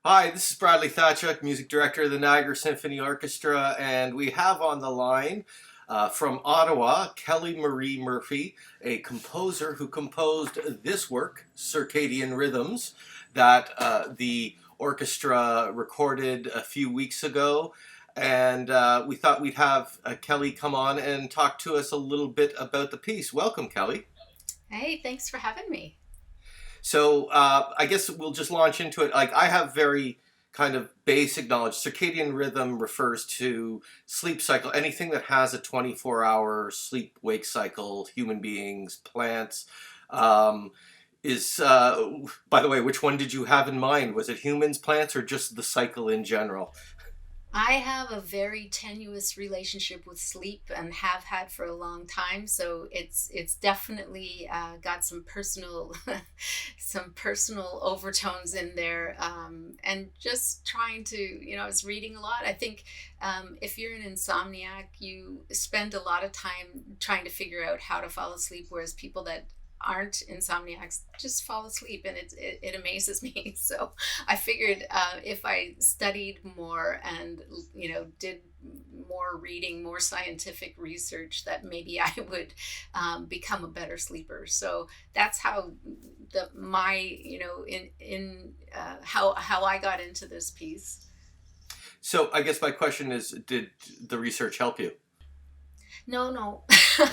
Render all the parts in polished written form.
Hi, this is Bradley Thachuk, music director of the Niagara Symphony Orchestra, and we have on the line from Ottawa Kelly Marie Murphy, a composer who composed this work, Circadian Rhythms, that the orchestra recorded a few weeks ago. And we thought we'd have Kelly come on and talk to us a little bit about the piece. Welcome, Kelly. Hey, thanks for having me. So I guess we'll just launch into it. Like I have very kind of basic knowledge. Circadian rhythm refers to sleep cycle, anything that has a 24-hour sleep wake cycle, human beings, plants. Um, is By the way, which one did you have in mind? Was it humans, plants, or just the cycle in general? I have a very tenuous relationship with sleep and have had for a long time, so it's definitely got some personal some personal overtones in there. And just trying to, I was reading a lot. I think if you're an insomniac, you spend a lot of time trying to figure out how to fall asleep, whereas people that aren't insomniacs just fall asleep, and it amazes me. So I figured if I studied more and did more reading, more scientific research, that maybe I would become a better sleeper. So that's how the my in how I got into this piece. So I guess my question is, did the research help you? No, no.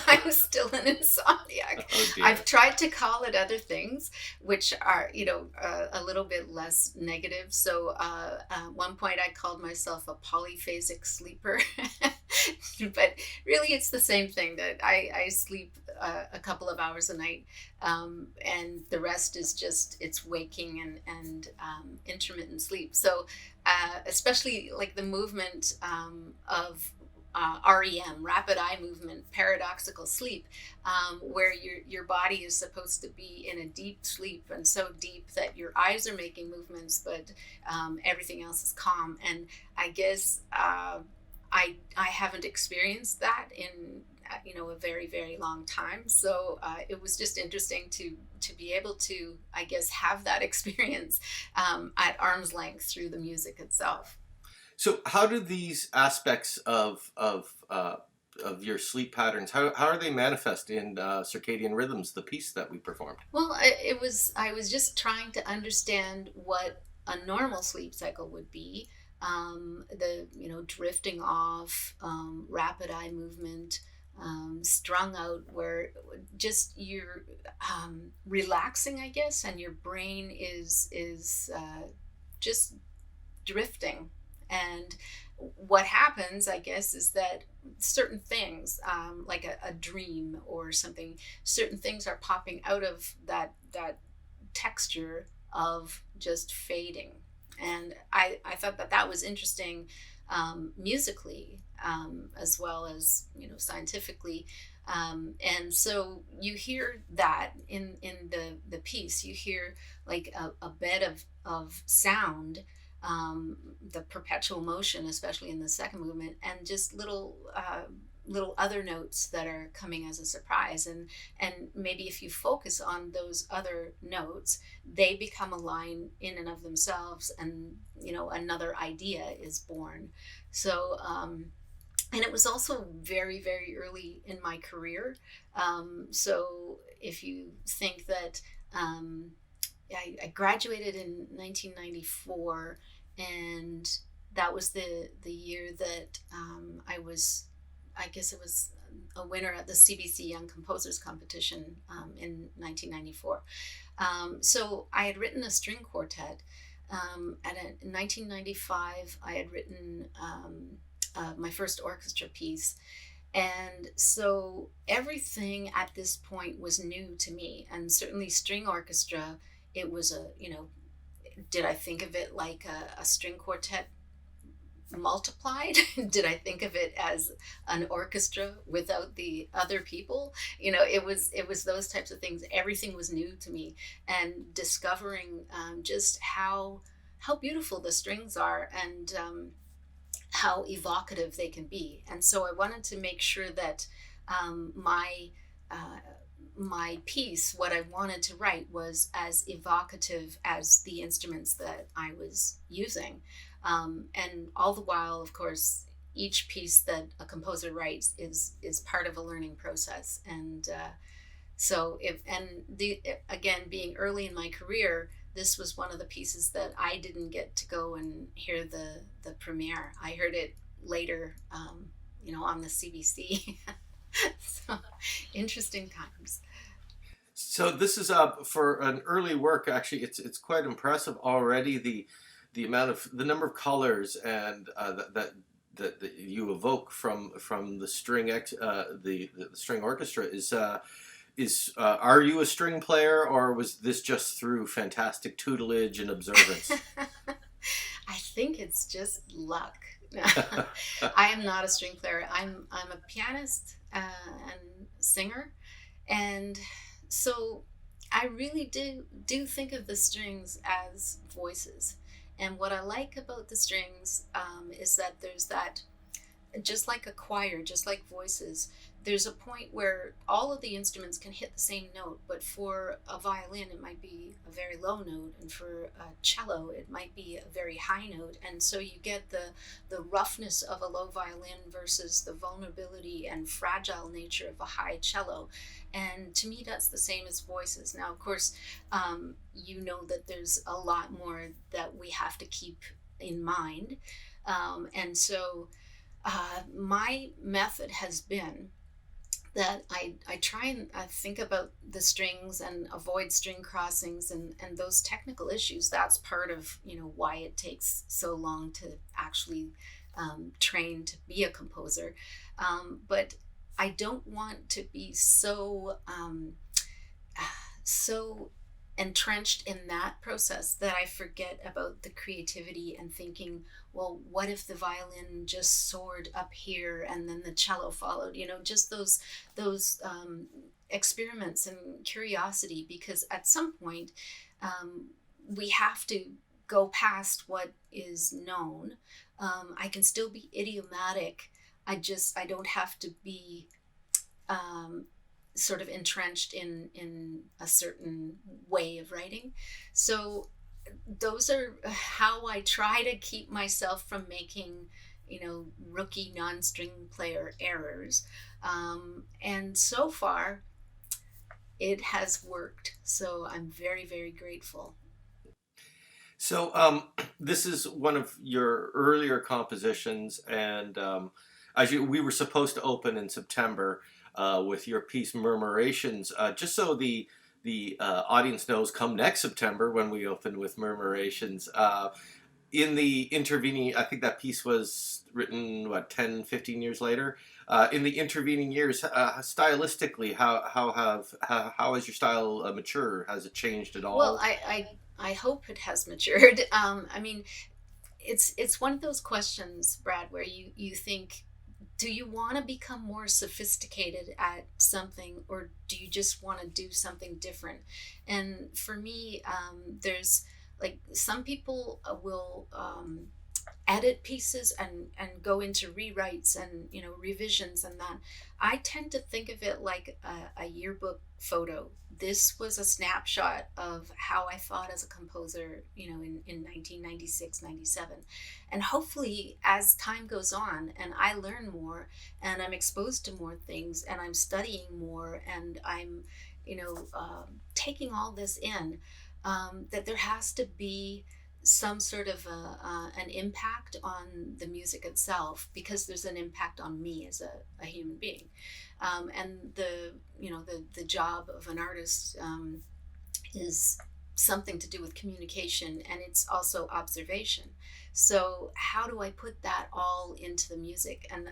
I'm still an insomniac. Oh I've dear. tried to call it other things, which are, a little bit less negative. So at one point, I called myself a polyphasic sleeper. But really, it's the same thing that I sleep a couple of hours a night. And the rest is just it's waking and intermittent sleep. So especially like the movement of REM, rapid eye movement, paradoxical sleep, where your body is supposed to be in a deep sleep, and so deep that your eyes are making movements, but everything else is calm. And I guess I haven't experienced that in a very very long time. So it was just interesting to be able to, I guess, have that experience at arm's length through the music itself. So, how do these aspects of your sleep patterns how are they manifest in circadian rhythms, the piece that we performed? Well, I was just trying to understand what a normal sleep cycle would be. The drifting off, rapid eye movement, strung out, where just you're relaxing, I guess, and your brain is just drifting. And what happens, I guess, is that certain things, like a dream or something, certain things are popping out of that texture of just fading. And I thought that that was interesting, musically, as well as scientifically. And so you hear that in the piece, you hear like a bed of sound, the perpetual motion, especially in the second movement, and just little other notes that are coming as a surprise. And maybe if you focus on those other notes, they become a line in and of themselves, and another idea is born. So and it was also very very early in my career. So if you think that I graduated in 1994, and that was the year that I guess it was a winner at the CBC Young Composers Competition in 1994. So I had written a string quartet. In 1995, I had written my first orchestra piece. And so everything at this point was new to me, and certainly string orchestra. It was did I think of it like a string quartet multiplied? Did I think of it as an orchestra without the other people? It was those types of things. Everything was new to me, and discovering just how beautiful the strings are, and how evocative they can be. And so I wanted to make sure that my uh, my piece, what I wanted to write, was as evocative as the instruments that I was using. And all the while, of course, each piece that a composer writes is part of a learning process. And so if and the again, being early in my career, this was one of the pieces that I didn't get to go and hear the premiere. I heard it later, on the CBC. So interesting times. So this is for an early work. Actually, it's quite impressive already. The amount of the number of colors and that you evoke from the the string orchestra is are you a string player, or was this just through fantastic tutelage and observance? I think it's just luck. I am not a string player. I'm a pianist and singer, and so I really do think of the strings as voices. And what I like about the strings is that there's that, just like a choir, just like voices, there's a point where all of the instruments can hit the same note, but for a violin, it might be a very low note, and for a cello, it might be a very high note. And so you get the roughness of a low violin versus the vulnerability and fragile nature of a high cello. And to me, that's the same as voices. Now, of course, that there's a lot more that we have to keep in mind. And so my method has been that I try and think about the strings and avoid string crossings and those technical issues. That's part of why it takes so long to actually train to be a composer. But I don't want to be so entrenched in that process that I forget about the creativity and thinking, well, what if the violin just soared up here and then the cello followed? Just those experiments and curiosity, because at some point we have to go past what is known. I can still be idiomatic. I don't have to be sort of entrenched in a certain way of writing. So those are how I try to keep myself from making, rookie non-string player errors. And so far, it has worked. So I'm very, very grateful. So this is one of your earlier compositions, and we were supposed to open in September with your piece Murmurations. Just so the audience knows, come next September when we open with Murmurations. In the intervening, I think that piece was written 10, 15 years later. In the intervening years, stylistically, how has your style matured? Has it changed at all? Well, I hope it has matured. I mean, it's one of those questions, Brad, where you think, do you want to become more sophisticated at something, or do you just want to do something different? And for me, there's like some people will edit pieces and go into rewrites and revisions and that. I tend to think of it like a yearbook photo. This was a snapshot of how I thought as a composer, in 1996, 97. And hopefully as time goes on and I learn more and I'm exposed to more things and I'm studying more and I'm, taking all this in, that there has to be some sort of an impact on the music itself, because there's an impact on me as a human being. And the job of an artist is something to do with communication, and it's also observation. So how do I put that all into the music? And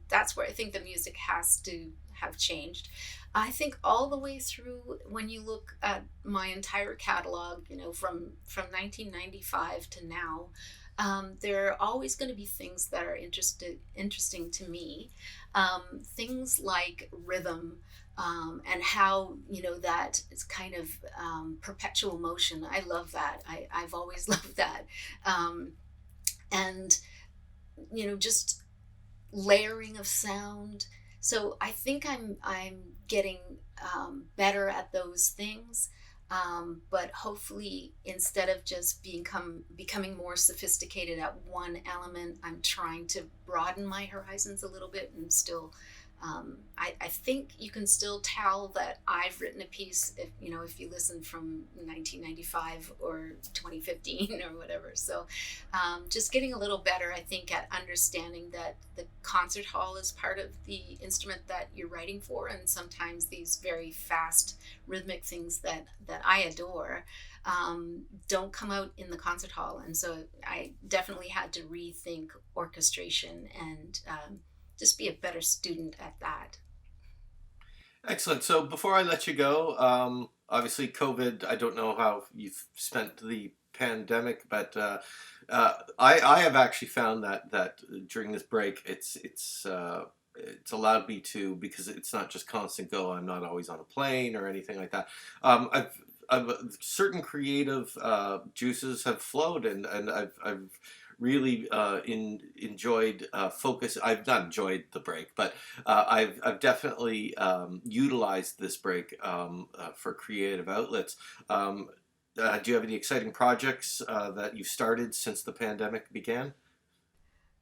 that's where I think the music has to have changed. I think all the way through, when you look at my entire catalog, from 1995 to now, there are always going to be things that are interesting to me. Things like rhythm, and how that is kind of perpetual motion. I love that. I've always loved that, and just layering of sound. So I think I'm getting better at those things. But hopefully, instead of just becoming more sophisticated at one element, I'm trying to broaden my horizons a little bit and still. I think you can still tell that I've written a piece if you listen from 1995 or 2015 or whatever. So just getting a little better, I think, at understanding that the concert hall is part of the instrument that you're writing for, and sometimes these very fast rhythmic things that I adore don't come out in the concert hall. And so I definitely had to rethink orchestration and just be a better student at that. Excellent. So before I let you go, obviously COVID, I don't know how you've spent the pandemic, but I have actually found that during this break, it's allowed me to, because it's not just constant go. I'm not always on a plane or anything like that. I've certain creative juices have flowed, and I've really enjoyed focus. I've not enjoyed the break, but I've definitely utilized this break for creative outlets. Do you have any exciting projects that you've started since the pandemic began?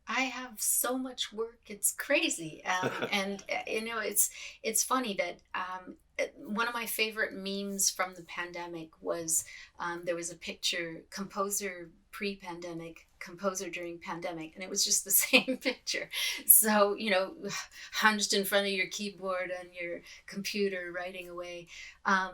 I have so much work; it's crazy, and it's funny that one of my favorite memes from the pandemic was there was a picture, composer pre-pandemic, composer during pandemic, and it was just the same picture. So hunched in front of your keyboard on your computer writing away.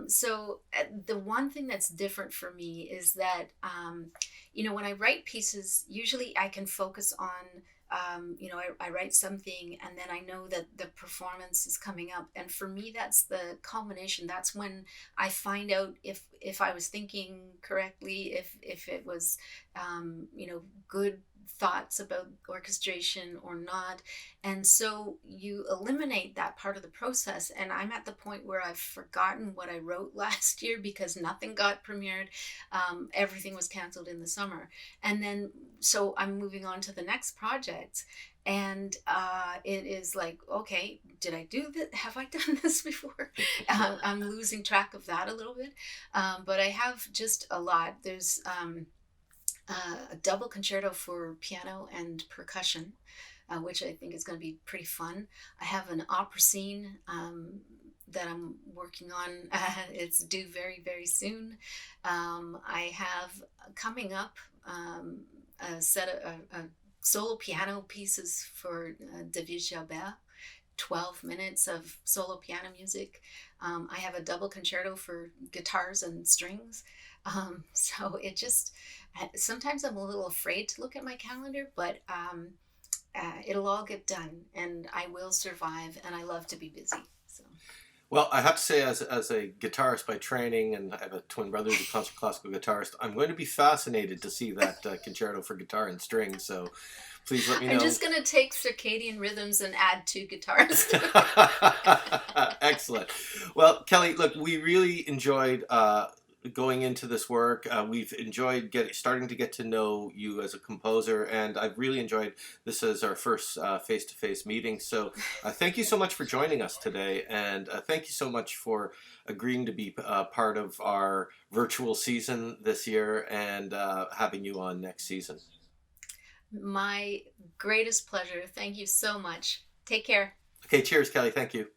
So the one thing that's different for me is that when I write pieces, usually I can focus on, I write something and then I know that the performance is coming up. And for me, that's the culmination. That's when I find out if I was thinking correctly, if it was, good thoughts about orchestration or not. And so you eliminate that part of the process. And I'm at the point where I've forgotten what I wrote last year because nothing got premiered. Everything was canceled in the summer. And then, so I'm moving on to the next project. And it is like, okay, did I do that? Have I done this before? I'm losing track of that a little bit. But I have just a lot. There's a double concerto for piano and percussion, which I think is going to be pretty fun. I have an opera scene that I'm working on. It's due very, very soon. I have coming up a set of solo piano pieces for David Jalbert. 12 minutes of solo piano music. I have a double concerto for guitars and strings. So it just, sometimes I'm a little afraid to look at my calendar, but it'll all get done and I will survive, and I love to be busy. So. Well, I have to say, as a guitarist by training, and I have a twin brother who's a concert classical guitarist, I'm going to be fascinated to see that concerto for guitar and strings. So please let me know. I'm just going to take Circadian Rhythms and add 2 guitars. Excellent. Well, Kelly, look, we really enjoyed going into this work. We've enjoyed starting to get to know you as a composer, and I've really enjoyed this as our first face-to-face meeting. So thank you so much for joining us today, and thank you so much for agreeing to be part of our virtual season this year and having you on next season. My greatest pleasure. Thank you so much. Take care. Okay, cheers, Kelly. Thank you.